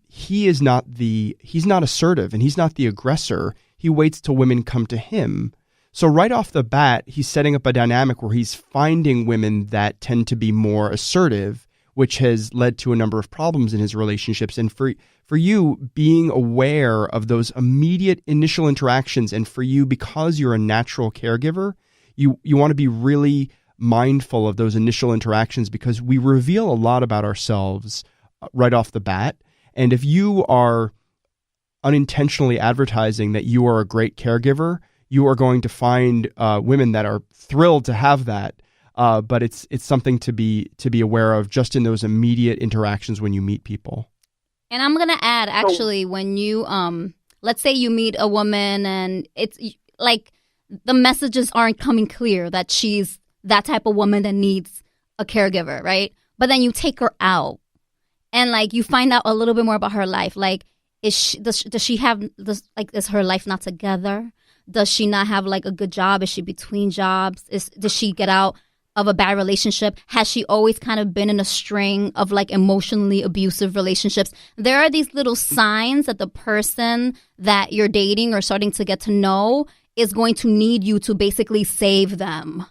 he's not assertive and he's not the aggressor. He waits till women come to him. So right off the bat, he's setting up a dynamic where he's finding women that tend to be more assertive, which has led to a number of problems in his relationships. And for you, being aware of those immediate initial interactions, and for you, because you're a natural caregiver, you want to be really mindful of those initial interactions, because we reveal a lot about ourselves right off the bat. And if you are unintentionally advertising that you are a great caregiver, you are going to find women that are thrilled to have that. But it's something to be aware of just in those immediate interactions when you meet people. And I'm going to add, actually, when you, let's say you meet a woman and it's like the messages aren't coming clear that she's that type of woman that needs a caregiver, right? But then you take her out and you find out a little bit more about her life. does she have this, like, is her life not together? Does she not have like a good job? Is she between jobs? Does she get out of a bad relationship? Has she always kind of been in a string of like emotionally abusive relationships? There are these little signs that the person that you're dating or starting to get to know is going to need you to basically save them.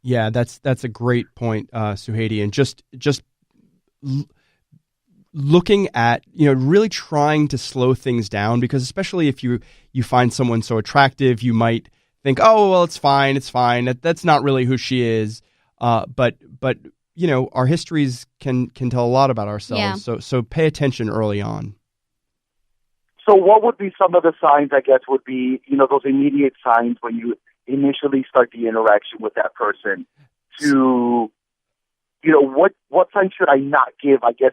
Yeah, that's a great point, Sujeiry. And just looking at, really trying to slow things down, because especially if you find someone so attractive, you might think, oh, well, it's fine. That's not really who she is. But our histories can tell a lot about ourselves. Yeah. So pay attention early on. So what would be some of the signs, I guess, would be, those immediate signs when you initially start the interaction with that person to, what signs should I not give, I guess,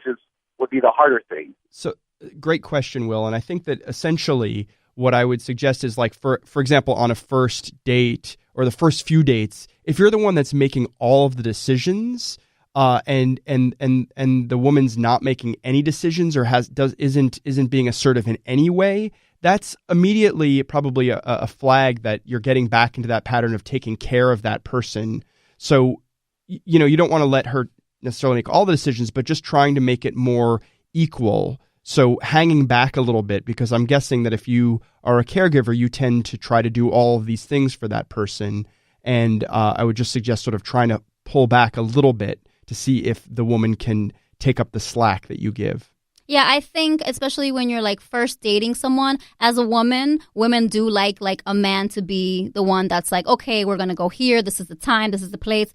would be the harder thing. So great question, Will. And I think that essentially what I would suggest is, like, for example, on a first date or the first few dates, if you're the one that's making all of the decisions, and the woman's not making any decisions or isn't being assertive in any way, that's immediately probably a flag that you're getting back into that pattern of taking care of that person. So, you don't want to let her necessarily make all the decisions, but just trying to make it more equal. So hanging back a little bit, because I'm guessing that if you are a caregiver, you tend to try to do all of these things for that person. And I would just suggest sort of trying to pull back a little bit to see if the woman can take up the slack that you give. Yeah, I think especially when you're like first dating someone, as a woman, women do like a man to be the one that's like, okay, we're going to go here. This is the time. This is the place.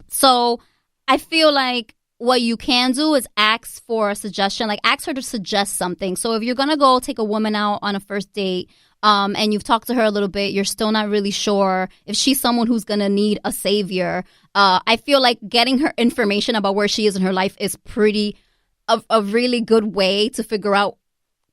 So I feel like what you can do is ask for a suggestion, like ask her to suggest something. So if you're going to go take a woman out on a first date, and you've talked to her a little bit, you're still not really sure if she's someone who's going to need a savior. I feel like getting her information about where she is in her life is a really good way to figure out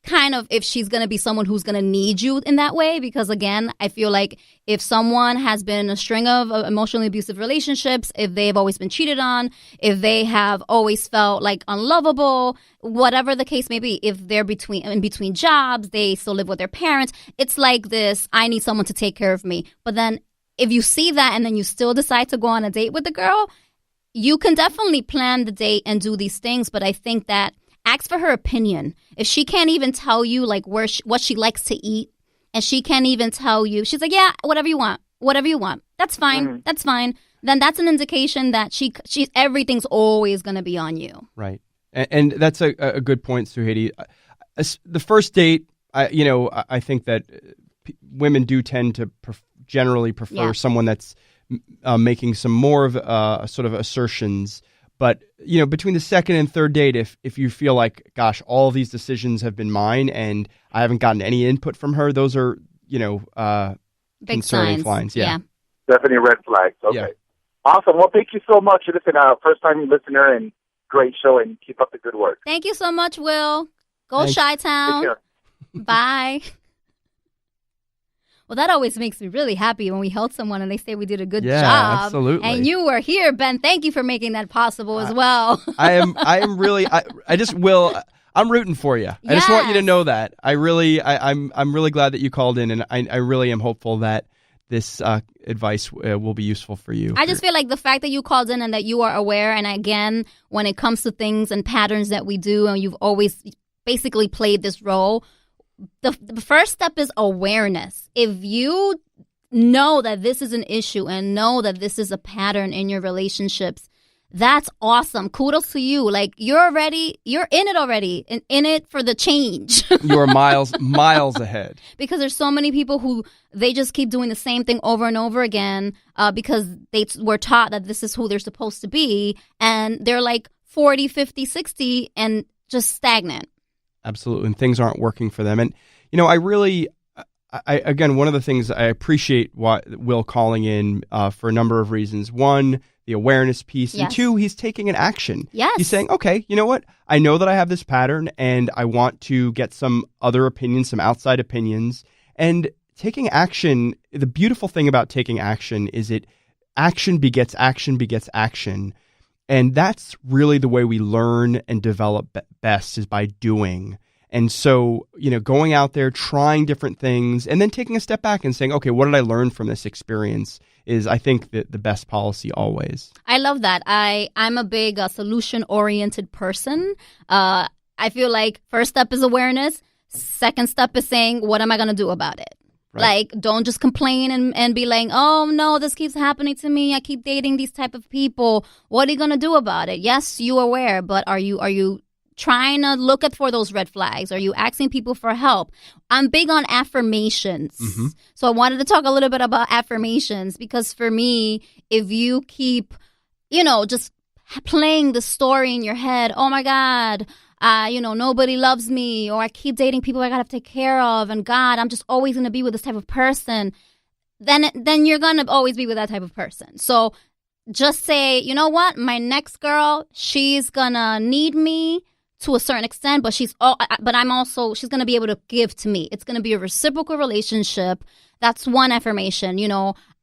kind of if she's going to be someone who's going to need you in that way. Because again, I feel like if someone has been in a string of emotionally abusive relationships, if they've always been cheated on, if they have always felt like unlovable, whatever the case may be, if they're in between jobs, they still live with their parents, it's like this, I need someone to take care of me. But then if you see that and then you still decide to go on a date with the girl, you can definitely plan the date and do these things. But I think that ask for her opinion. If she can't even tell you like what she likes to eat, and she can't even tell you, she's like, yeah, whatever you want, that's fine. Mm-hmm. That's fine. Then that's an indication that she everything's always going to be on you. Right. And that's a good point, Sujeiry. The first date, I think that women do tend to generally prefer someone that's making some more of sort of assertions. But, between the second and third date, if you feel like, gosh, all of these decisions have been mine and I haven't gotten any input from her, those are, big concerning signs. Yeah. Definitely red flags. Okay. Yeah. Awesome. Well, thank you so much. Listen, first-time listener and great show, and keep up the good work. Thank you so much, Will. Go Chi-Town. Bye. Well, that always makes me really happy when we help someone and they say we did a good job. Absolutely. And you were here, Ben. Thank you for making that possible as well. I am really, I just will. I'm rooting for you. I just want you to know that. I'm really glad that you called in, and I really am hopeful that this advice will be useful for you. I just feel like the fact that you called in and that you are aware, and again, when it comes to things and patterns that we do, and you've always basically played this role, the first step is awareness. If you know that this is an issue and know that this is a pattern in your relationships, that's awesome. Kudos to you. Like, you're in it already, in it for the change. You're miles ahead. Because there's so many people who they just keep doing the same thing over and over again because they were taught that this is who they're supposed to be. And they're like 40, 50, 60 and just stagnant. Absolutely. And things aren't working for them. And, again, one of the things I appreciate Will calling in for a number of reasons. One, the awareness piece. Yes. And two, he's taking an action. Yes. He's saying, okay, you know what? I know that I have this pattern and I want to get some other opinions, some outside opinions. And taking action, the beautiful thing about taking action is action begets action begets action. And that's really the way we learn and develop best, is by doing. And so, going out there, trying different things, and then taking a step back and saying, okay, what did I learn from this experience is, I think, the best policy always. I love that. I'm a big solution-oriented person. I feel like first step is awareness. Second step is saying, what am I going to do about it? Right. Like, don't just complain and be like, oh, no, this keeps happening to me. I keep dating these type of people. What are you going to do about it? Yes, you're aware, but are you trying to look for those red flags? Are you asking people for help? I'm big on affirmations. Mm-hmm. So I wanted to talk a little bit about affirmations because for me, if you keep, just playing the story in your head, oh my God, nobody loves me, or I keep dating people I gotta take care of, and God, I'm just always gonna be with this type of person, then you're gonna always be with that type of person. So just say, you know what, my next girl, she's gonna need me to a certain extent, but she's gonna be able to give to me. It's gonna be a reciprocal relationship. That's one affirmation.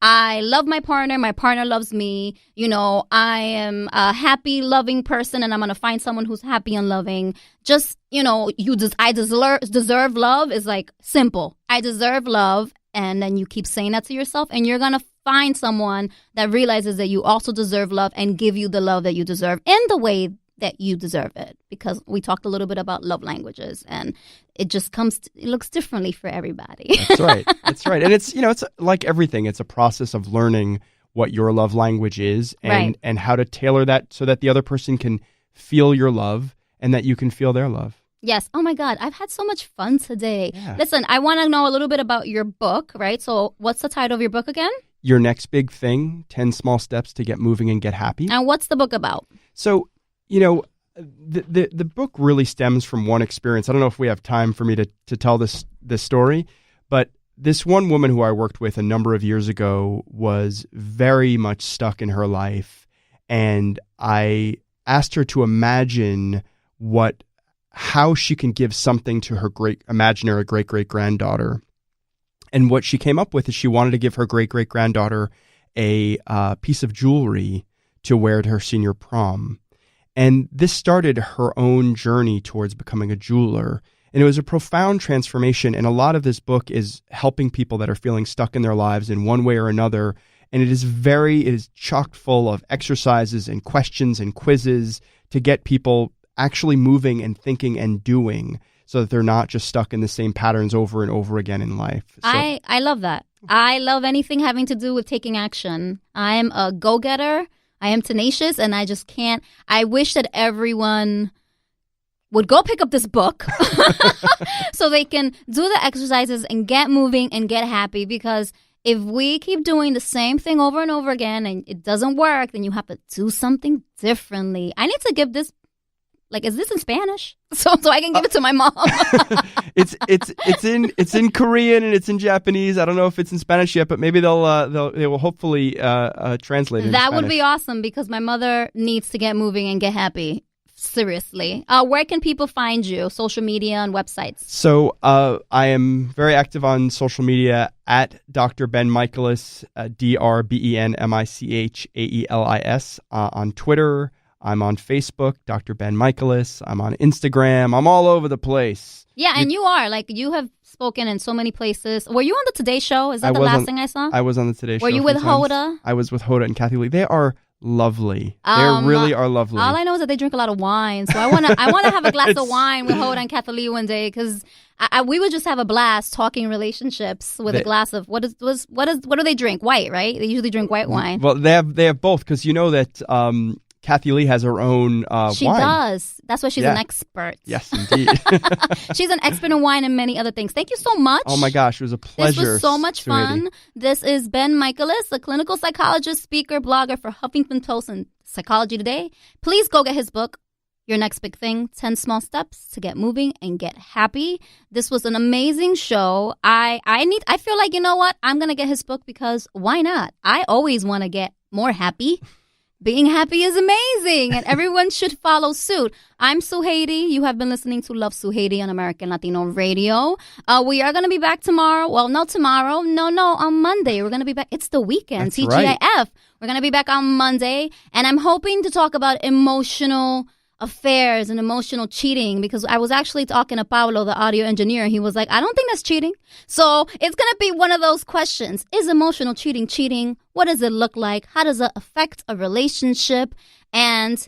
I love my partner loves me. I am a happy, loving person, and I'm gonna find someone who's happy and loving. Just, I deserve love is like simple. I deserve love, and then you keep saying that to yourself, and you're gonna find someone that realizes that you also deserve love and give you the love that you deserve in the way that you deserve it. Because we talked a little bit about love languages, and it looks differently for everybody. That's right. That's right. And it's like everything. It's a process of learning what your love language is and how to tailor that so that the other person can feel your love and that you can feel their love. Yes. Oh my God. I've had so much fun today. Yeah. Listen, I want to know a little bit about your book, right? So what's the title of your book again? Your Next Big Thing, 10 Small Steps to Get Moving and Get Happy. And what's the book about? So, the book really stems from one experience. I don't know if we have time for me to tell this story, but this one woman who I worked with a number of years ago was very much stuck in her life, and I asked her to imagine how she can give something to her imaginary great-great-granddaughter. And what she came up with is she wanted to give her great-great-granddaughter a piece of jewelry to wear to her senior prom. And this started her own journey towards becoming a jeweler. And it was a profound transformation. And a lot of this book is helping people that are feeling stuck in their lives in one way or another. And it is chock full of exercises and questions and quizzes to get people actually moving and thinking and doing so that they're not just stuck in the same patterns over and over again in life. So, I love that. I love anything having to do with taking action. I'm a go-getter. I am tenacious, and I just can't. I wish that everyone would go pick up this book so they can do the exercises and get moving and get happy. Because if we keep doing the same thing over and over again and it doesn't work, then you have to do something differently. I need to give this. Like, is this in Spanish? So I can give it to my mom. It's in Korean and it's in Japanese. I don't know if it's in Spanish yet, but maybe they will hopefully translate it. That would be awesome because my mother needs to get moving and get happy. Seriously. Where can people find you? Social media and websites? So I am very active on social media at Dr. Ben Michaelis, DrBenMichaelis on Twitter. I'm on Facebook, Dr. Ben Michaelis. I'm on Instagram. I'm all over the place. Yeah, and you are. Like, you have spoken in so many places. Were you on the Today Show? Is that the last thing I saw? I was on the Today Show. Were you with Hoda? I was with Hoda and Kathy Lee. They are lovely. They really are lovely. All I know is that they drink a lot of wine. So I want to have a glass of wine with Hoda and Kathy Lee one day because we would just have a blast talking relationships with a glass of what do they drink? White, right? They usually drink white wine. Well, they have both because you know that Kathy Lee has her own wine. She does. That's why she's an expert. Yes, indeed. She's an expert in wine and many other things. Thank you so much. Oh my gosh, it was a pleasure. This was so much fun. This is Ben Michaelis, a clinical psychologist, speaker, blogger for Huffington Post and Psychology Today. Please go get his book, Your Next Big Thing, 10 Small Steps to Get Moving and Get Happy. This was an amazing show. I feel like, you know what? I'm going to get his book because why not? I always want to get more happy. Being happy is amazing, and everyone should follow suit. I'm Sujeiry. You have been listening to Love Sujeiry on American Latino Radio. We are going to be back tomorrow. Well, not tomorrow. No, on Monday. We're going to be back. It's the weekend, That's TGIF. Right. We're going to be back on Monday, and I'm hoping to talk about emotional affairs and emotional cheating, because I was actually talking to Pablo, the audio engineer, and he was like, I don't think that's cheating. So it's going to be one of those questions. Is emotional cheating cheating? What does it look like? How does it affect a relationship? And,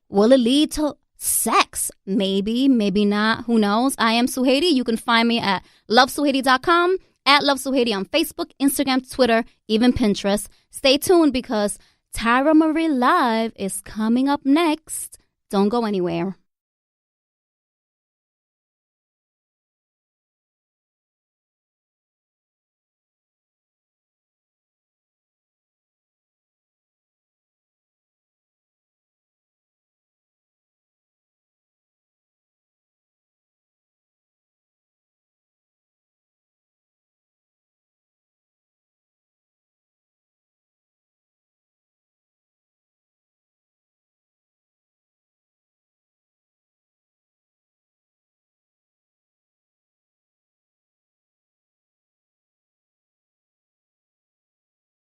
will it lead to sex? Maybe, maybe not. Who knows? I am Sujeiry. You can find me at lovesujeiry.com, at Love Sujeiry on Facebook, Instagram, Twitter, even Pinterest. Stay tuned because Tyra Marie Live is coming up next. Don't go anywhere.